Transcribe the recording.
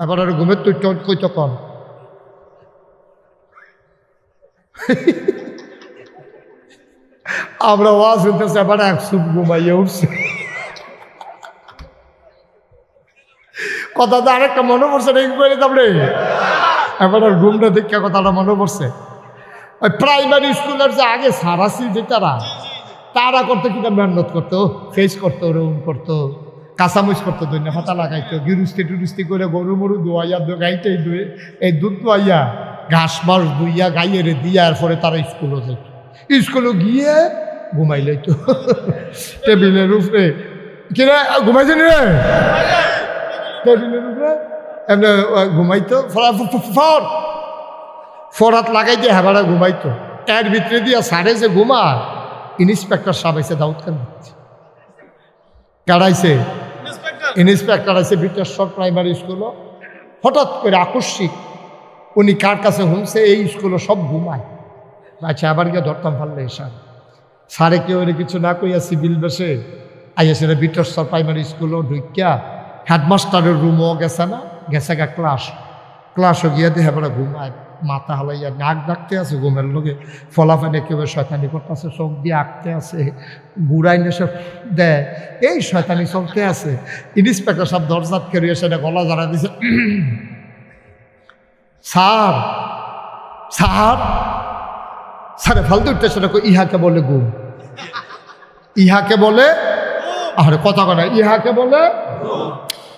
এবার আর ঘুমের তুই কই তখন আমরা ওয়াজ শুনতেছি, এবার এক সুপ ঘুমাইয়ে উঠছে। কথা তো আরেকটা মনে পড়ছে না করে তারপরে এবার আর ঘুমটা দেখে কথাটা মনে পড়ছে। ওই প্রাইমারি স্কুলের যে আগে সারাসি যে তারা করতো কিনা মেহনত করতো, ফেস করতো, রৌন করতো, কাঁচামরিচ করতো, দৈন্য ফাতা লাগাইতো, গিরুস্তি টুরুস্তি করে গরু মরু দোয়াইয়া গাইতেই ধুয়ে এই দুধ দোয়াইয়া ঘাস মাস দুইয়া গাইয়ে দিয়া এরপরে তারা স্কুলও যেত। স্কুলে গিয়ে ঘুমাই লইতো টেবিলের উপরে। কিনা ঘুমাইছেন রে? টেবিলের উপরে এমনি ঘুমাইতো, ফরাত লাগাই দিয়ে হেবারা ঘুমাইতো। এর ভিতরে দিয়া সারে যে ঘুমার ইন্সপেক্টর সাহেব আইসে দাউদ খান দিচ্ছে। কারাইছে ইন্সপেক্টর আইসে বিটেশ্বর প্রাইমারি স্কুলও। হঠাৎ করে আকস্মিক উনি কার কাছে শুনছে এই স্কুলে সব ঘুমায়। আচ্ছা আবার গিয়ে ধরতাম পারলে সারে কেউ কিছু না কইয়া সিভিল বেসে আইয়াছে বিটেশ্বর প্রাইমারি স্কুলও ঢুকিয়া হেডমাস্টারের রুমও গেছে না, গেছে গা ক্লাসও গিয়া দিয়ে হেবারা ঘুমায়, মাথা হালাইয়া নাক ডাকতে আছে ঘুমের লোকে, ফলাফানে কেউ শয়তানি করতেছে, চোখ দিয়ে আঁকতে আছে, বুড়াই নেশে দেয়, এই শয়তানি চলতে আছে। ইন্সপেক্টর সব দরজাত খেয়ে সেটা গলা জানা দিছে, স্যার স্যার স্যারে ফালতু উঠতে সেটা ইহাকে বলে ঘুম, ইহাকে বলে আরে কথা কথা ইহাকে বলে